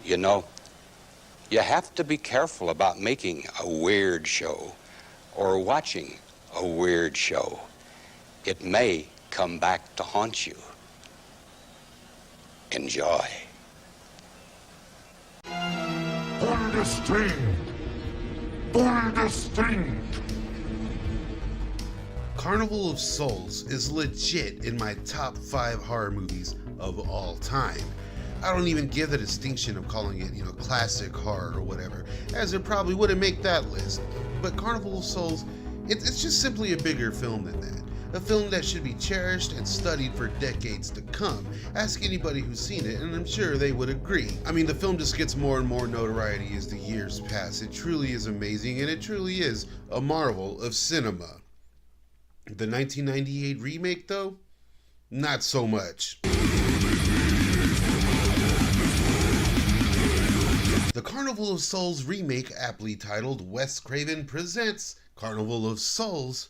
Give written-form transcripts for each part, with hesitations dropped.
You know, you have to be careful about making a weird show or watching a weird show. It may come back to haunt you. Enjoy. Understand. Understand. Carnival of Souls is legit in my top 5 horror movies of all time. I don't even give the distinction of calling it, classic horror or whatever, as it probably wouldn't make that list. But Carnival of Souls, it's just simply a bigger film than that. A film that should be cherished and studied for decades to come. Ask anybody who's seen it, and I'm sure they would agree. I mean, the film just gets more and more notoriety as the years pass. It truly is amazing, and it truly is a marvel of cinema. The 1998 remake, though? Not so much. The Carnival of Souls remake, aptly titled Wes Craven Presents Carnival of Souls.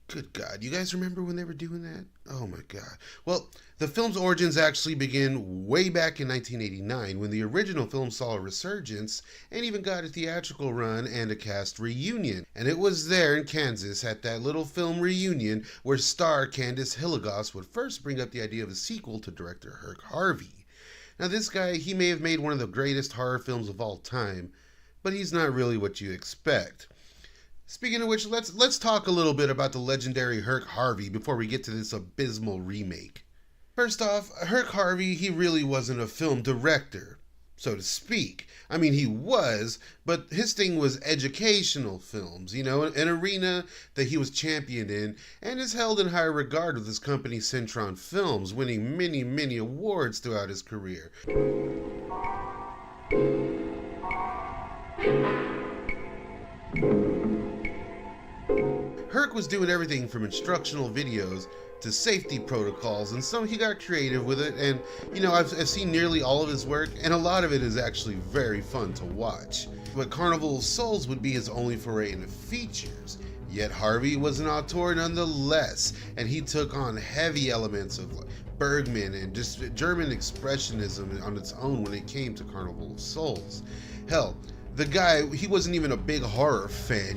Good God, you guys remember when they were doing that? Oh my God. Well, the film's origins actually begin way back in 1989 when the original film saw a resurgence and even got a theatrical run and a cast reunion. And it was there in Kansas at that little film reunion where star Candace would first bring up the idea of a sequel to director Herc Harvey. Now this guy, he may have made one of the greatest horror films of all time, but he's not really what you expect. Speaking of which, let's talk a little bit about the legendary Herc Harvey before we get to this abysmal remake. First off, Herc Harvey, he really wasn't a film director, so to speak. I mean, he was, but his thing was educational films, an arena that he was championed in and is held in high regard with his company Centron Films, winning many, many awards throughout his career. Herc was doing everything from instructional videos to safety protocols, and he got creative with it, and I've seen nearly all of his work, and a lot of it is actually very fun to watch. But Carnival of Souls would be his only foray into features, yet Harvey was an auteur nonetheless, and he took on heavy elements of Bergman and just German expressionism on its own when it came to Carnival of Souls. Hell, the guy, he wasn't even a big horror fan,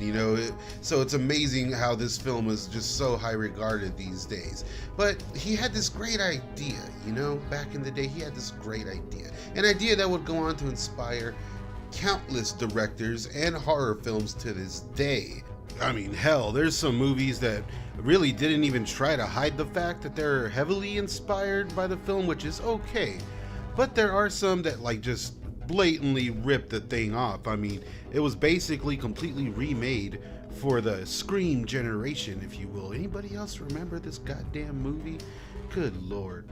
so it's amazing how this film is just so high regarded these days. But he had this great idea, back in the day he had this great idea. An idea that would go on to inspire countless directors and horror films to this day. I mean, hell, there's some movies that really didn't even try to hide the fact that they're heavily inspired by the film, which is okay. But there are some that just blatantly ripped the thing off. I mean, it was basically completely remade for the Scream generation, if you will. Anybody else remember this goddamn movie? Good Lord.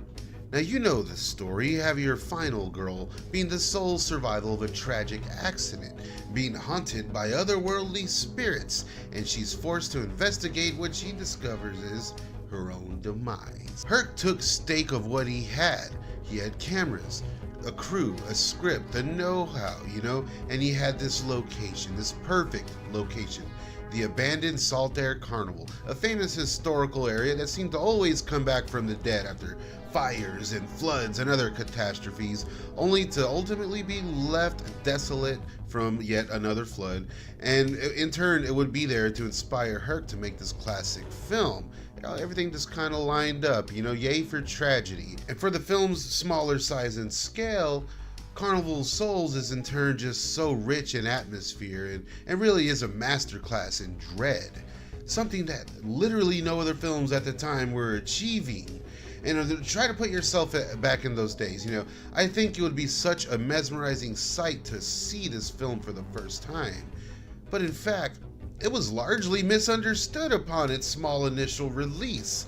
Now you know the story. You have your final girl being the sole survival of a tragic accident, being haunted by otherworldly spirits, and she's forced to investigate what she discovers is her own demise. Herc took stake of what he had. He had cameras, a crew, a script, the know-how, and he had this location, this perfect location, the abandoned Saltaire Carnival, a famous historical area that seemed to always come back from the dead after fires and floods and other catastrophes, only to ultimately be left desolate from yet another flood, and in turn it would be there to inspire Herc to make this classic film. Everything just kind of lined up, yay for tragedy. And for the film's smaller size and scale, Carnival of Souls is in turn just so rich in atmosphere and really is a masterclass in dread. Something that literally no other films at the time were achieving. And try to put yourself back in those days, I think it would be such a mesmerizing sight to see this film for the first time. But in fact, it was largely misunderstood upon its small initial release.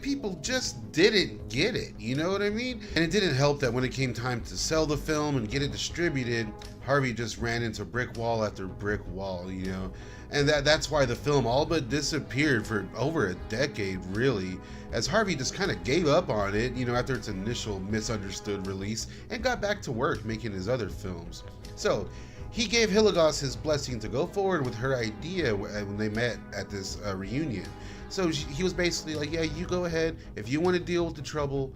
People just didn't get it, you know what I mean? And it didn't help that when it came time to sell the film and get it distributed, Harvey just ran into brick wall after brick wall, And that's why the film all but disappeared for over a decade, really, as Harvey just kind of gave up on it, after its initial misunderstood release and got back to work making his other films. So, he gave Hilligoss his blessing to go forward with her idea when they met at this reunion. So he was basically like, yeah, you go ahead. If you want to deal with the trouble,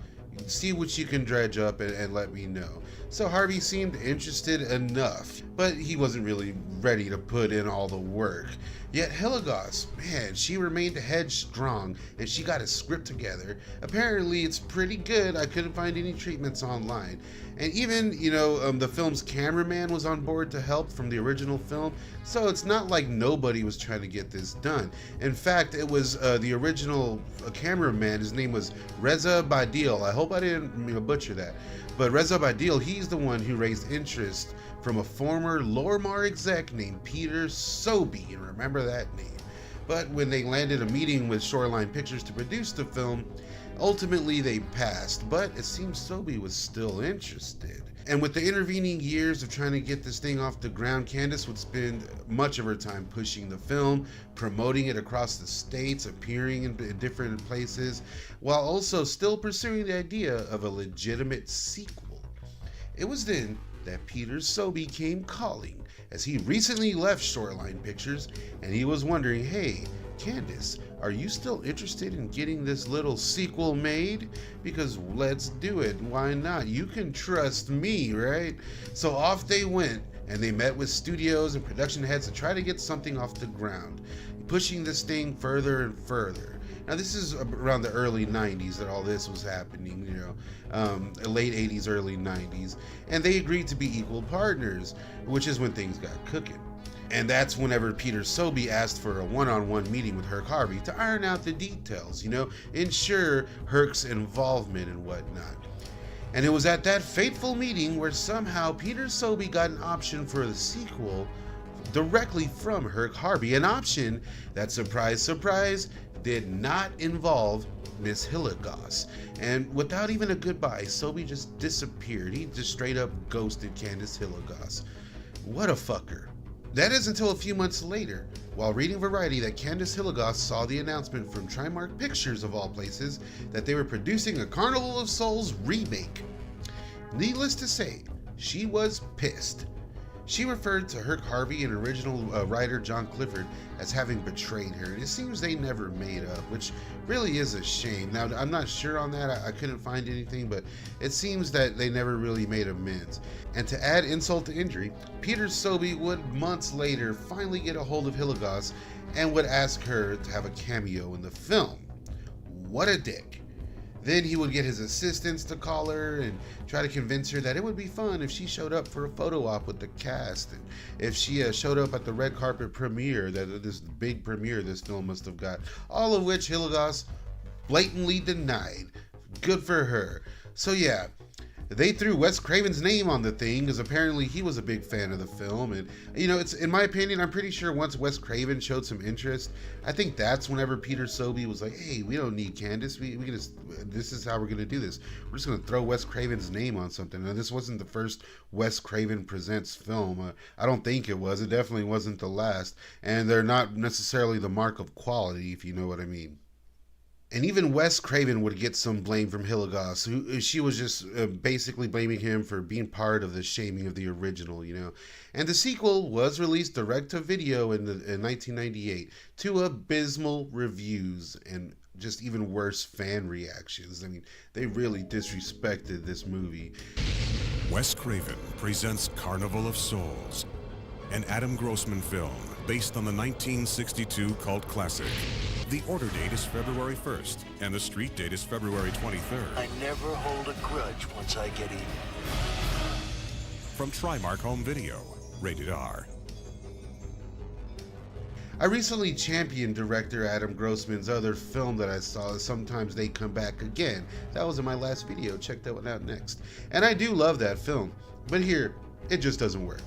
See what you can dredge up and let me know. So Harvey seemed interested enough, but he wasn't really ready to put in all the work. Yet Hilagos, man, she remained headstrong and she got a script together. Apparently it's pretty good. I couldn't find any treatments online. And even, the film's cameraman was on board to help from the original film. So it's not like nobody was trying to get this done. In fact, it was the original cameraman. His name was Reza Badil. I hope I didn't butcher that. But Reza Badil, he's the one who raised interest from a former Lormar exec named Peter Sobey. You remember that name. But when they landed a meeting with Shoreline Pictures to produce the film, ultimately they passed, but it seems Sobey was still interested. And with the intervening years of trying to get this thing off the ground, Candace would spend much of her time pushing the film, promoting it across the states, appearing in different places, while also still pursuing the idea of a legitimate sequel. It was then that Peter Sobey came calling, as he recently left Shoreline Pictures, and he was wondering, hey, Candace, are you still interested in getting this little sequel made? Because let's do it. Why not? You can trust me, right? So off they went, and they met with studios and production heads to try to get something off the ground, pushing this thing further and further. Now, this is around the early 90s that all this was happening, late 80s, early 90s. And they agreed to be equal partners, which is when things got cooking. And that's whenever Peter Sobey asked for a one-on-one meeting with Herc Harvey to iron out the details, ensure Herc's involvement and whatnot. And it was at that fateful meeting where somehow Peter Sobey got an option for the sequel directly from Herc Harvey, an option that, surprise, surprise, did not involve Miss Hilagos. And without even a goodbye, Sobey just disappeared. He just straight up ghosted Candace Hilagos. What a fucker. That is until a few months later, while reading Variety, that Candace Hilagos saw the announcement from Trimark Pictures, of all places, that they were producing a Carnival of Souls remake. Needless to say, she was pissed. She referred to Herc Harvey and original writer John Clifford as having betrayed her, and it seems they never made up, which really is a shame. Now, I'm not sure on that, I couldn't find anything, but it seems that they never really made amends. And to add insult to injury, Peter Sobey would months later finally get a hold of Hilagos and would ask her to have a cameo in the film. What a dick. Then he would get his assistants to call her and try to convince her that it would be fun if she showed up for a photo op with the cast, and if she showed up at the red carpet premiere, this big premiere this film must have got, all of which Hilagos blatantly denied. Good for her. So yeah, they threw Wes Craven's name on the thing because apparently he was a big fan of the film. And, it's, in my opinion, I'm pretty sure once Wes Craven showed some interest, I think that's whenever Peter Sobey was like, hey, we don't need Candace. We can just, this is how we're going to do this. We're just going to throw Wes Craven's name on something. And this wasn't the first Wes Craven Presents film. I don't think it was. It definitely wasn't the last. And they're not necessarily the mark of quality, if you know what I mean. And even Wes Craven would get some blame from Hilagos, who she was just basically blaming him for being part of the shaming of the original, And the sequel was released direct-to-video in 1998 to abysmal reviews and just even worse fan reactions. I mean, they really disrespected this movie. Wes Craven presents Carnival of Souls, an Adam Grossman film based on the 1962 cult classic. The order date is February 1st, and the street date is February 23rd. I never hold a grudge once I get eaten. From Trimark Home Video, rated R. I recently championed director Adam Grossman's other film that I saw, Sometimes They Come Back Again. That was in my last video. Check that one out next. And I do love that film, but here, it just doesn't work.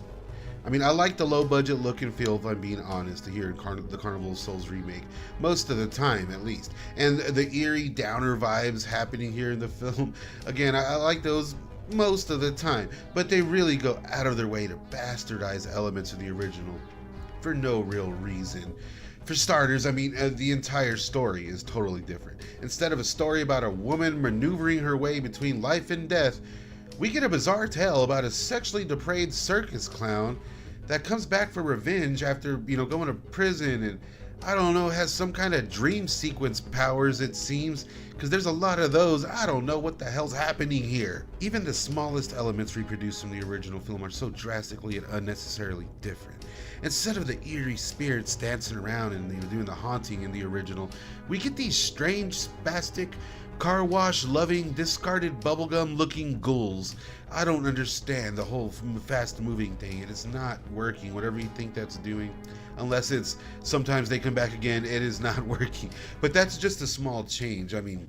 I mean, I like the low-budget look and feel, if I'm being honest, here in the Carnival of Souls remake, most of the time, at least. And the eerie downer vibes happening here in the film, again, I like those most of the time, but they really go out of their way to bastardize elements of the original for no real reason. For starters, I mean, the entire story is totally different. Instead of a story about a woman maneuvering her way between life and death, we get a bizarre tale about a sexually depraved circus clown that comes back for revenge after, going to prison. And I don't know, has some kind of dream sequence powers, it seems, because there's a lot of those. I don't know what the hell's happening here. Even the smallest elements reproduced from the original film are so drastically and unnecessarily different. Instead of the eerie spirits dancing around and doing the haunting in the original, we get these strange, spastic, car wash loving, discarded bubblegum looking ghouls. I don't understand the whole fast moving thing. It is not working, whatever you think that's doing. Unless it's sometimes they come back again, it is not working. But that's just a small change. I mean,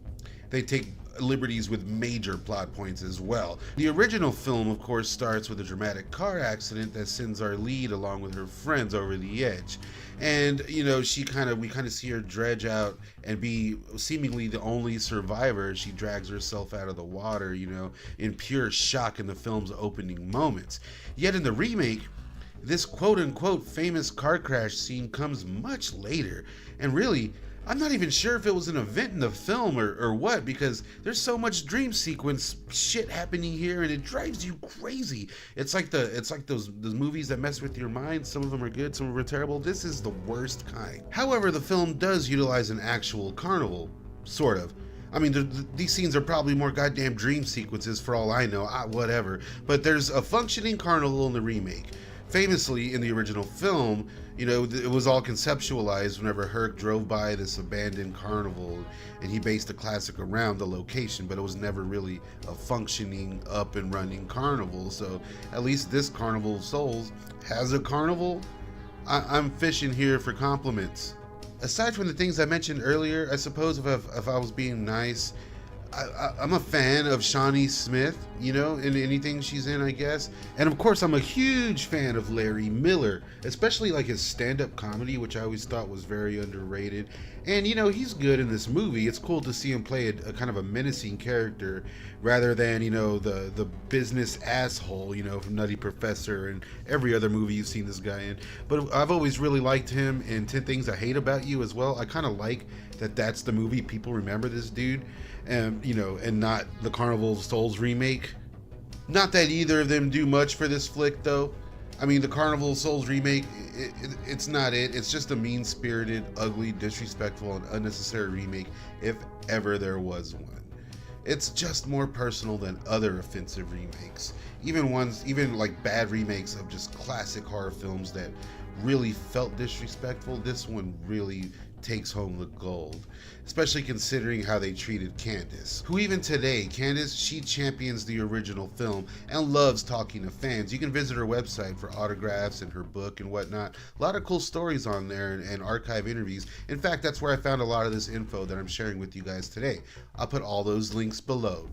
they take liberties with major plot points as well. The original film, of course, starts with a dramatic car accident that sends our lead along with her friends over the edge. And, we kind of see her dredge out and be seemingly the only survivor. She drags herself out of the water, in pure shock in the film's opening moments. Yet in the remake, this quote-unquote famous car crash scene comes much later, and really, I'm not even sure if it was an event in the film or what, because there's so much dream sequence shit happening here, and it drives you crazy. It's like those movies that mess with your mind. Some of them are good, some of them are terrible. This is the worst kind. However, the film does utilize an actual carnival, sort of. I mean, these scenes are probably more goddamn dream sequences for all I know, whatever. But there's a functioning carnival in the remake. Famously, in the original film, it was all conceptualized whenever Herc drove by this abandoned carnival, and he based the classic around the location, but it was never really a functioning, up and running carnival. So at least this Carnival of Souls has a carnival. I'm fishing here for compliments. Aside from the things I mentioned earlier, I suppose if I was being nice, I'm a fan of Shawnee Smith, in anything she's in, I guess. And of course, I'm a huge fan of Larry Miller, especially like his stand-up comedy, which I always thought was very underrated. And, he's good in this movie. It's cool to see him play a kind of a menacing character rather than, the business asshole, from Nutty Professor and every other movie you've seen this guy in. But I've always really liked him in 10 Things I Hate About You as well. I kind of like that that's the movie people remember this dude. And not the Carnival of Souls remake. Not that either of them do much for this flick, though. I mean, the Carnival of Souls remake, it's not it. It's just a mean-spirited, ugly, disrespectful, and unnecessary remake, if ever there was one. It's just more personal than other offensive remakes. Even like bad remakes of just classic horror films that really felt disrespectful. This one really takes home the gold, especially considering how they treated Candace, who even today, she champions the original film and loves talking to fans. You can visit her website for autographs and her book and whatnot. A lot of cool stories on there and archive interviews. In fact, that's where I found a lot of this info that I'm sharing with you guys today. I'll put all those links below.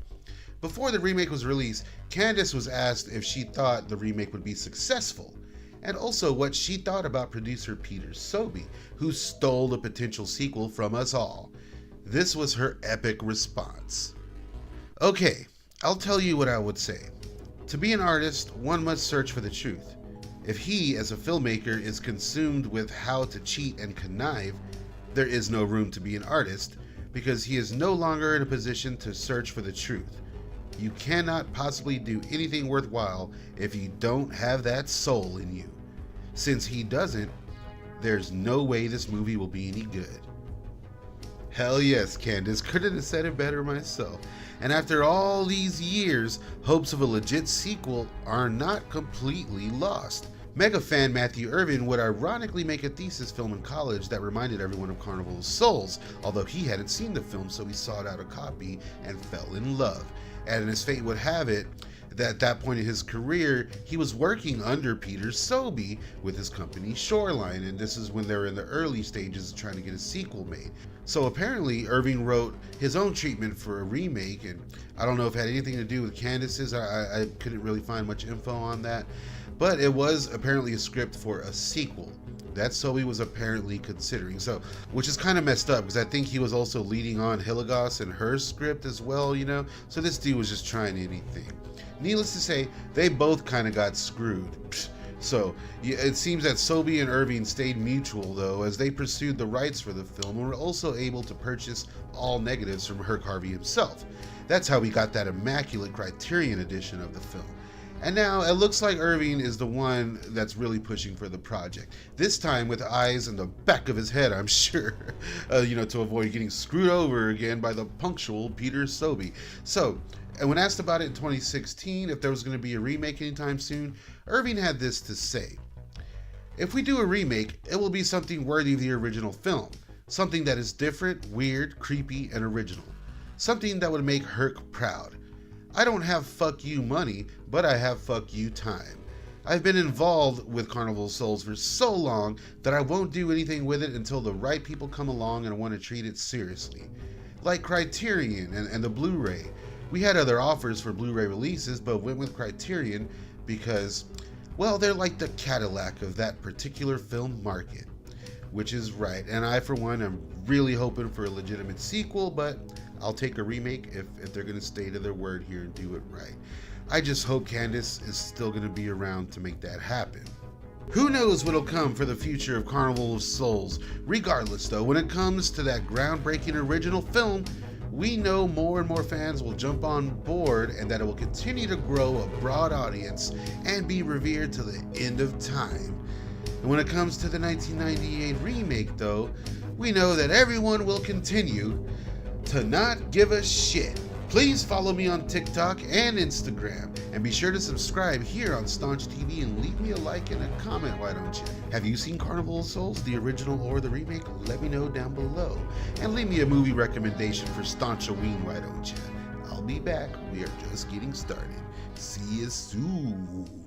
Before the remake was released, Candace was asked if she thought the remake would be successful, and also what she thought about producer Peter Sobey, who stole the potential sequel from us all. This was her epic response. Okay, I'll tell you what I would say. To be an artist, one must search for the truth. If he, as a filmmaker, is consumed with how to cheat and connive, there is no room to be an artist, because he is no longer in a position to search for the truth. You cannot possibly do anything worthwhile if you don't have that soul in you. Since he doesn't, there's no way this movie will be any good. Hell yes, Candace, couldn't have said it better myself. And after all these years, hopes of a legit sequel are not completely lost. Mega fan Matthew Irvin would ironically make a thesis film in college that reminded everyone of Carnival of Souls, although he hadn't seen the film, so he sought out a copy and fell in love. And as fate would have it, that at that point in his career, he was working under Peter Sobey with his company Shoreline, and this is when they were in the early stages of trying to get a sequel made. So apparently, Irving wrote his own treatment for a remake, and I don't know if it had anything to do with Candace's. I couldn't really find much info on that, but it was apparently a script for a sequel that Sobey was apparently considering. So, which is kind of messed up, because I think he was also leading on Hilligoss and her script as well, So this dude was just trying anything. Needless to say, they both kind of got screwed. So, it seems that Sobey and Irving stayed mutual, though, as they pursued the rights for the film and were also able to purchase all negatives from Herc Harvey himself. That's how we got that immaculate Criterion edition of the film. And now it looks like Irving is the one that's really pushing for the project. This time with eyes in the back of his head, I'm sure, to avoid getting screwed over again by the punctual Peter Sobey. So, and when asked about it in 2016, if there was going to be a remake anytime soon, Irving had this to say. If we do a remake, it will be something worthy of the original film. Something that is different, weird, creepy, and original. Something that would make Herc proud. I don't have fuck you money, but I have fuck you time. I've been involved with Carnival of Souls for so long that I won't do anything with it until the right people come along and want to treat it seriously. Like Criterion and the Blu-ray. We had other offers for Blu-ray releases, but went with Criterion because, well, they're like the Cadillac of that particular film market. Which is right, and I, for one, am really hoping for a legitimate sequel, but I'll take a remake if they're going to stay to their word here and do it right. I just hope Candace is still going to be around to make that happen. Who knows what'll come for the future of Carnival of Souls. Regardless, though, when it comes to that groundbreaking original film, we know more and more fans will jump on board and that it will continue to grow a broad audience and be revered to the end of time. And when it comes to the 1998 remake, though, we know that everyone will continue to not give a shit. Please follow me on TikTok and Instagram, and be sure to subscribe here on Staunch TV and leave me a like and a comment, why don't you? Have you seen Carnival of Souls, the original or the remake? Let me know down below. And leave me a movie recommendation for Staunchoween, why don't you? I'll be back. We are just getting started. See you soon.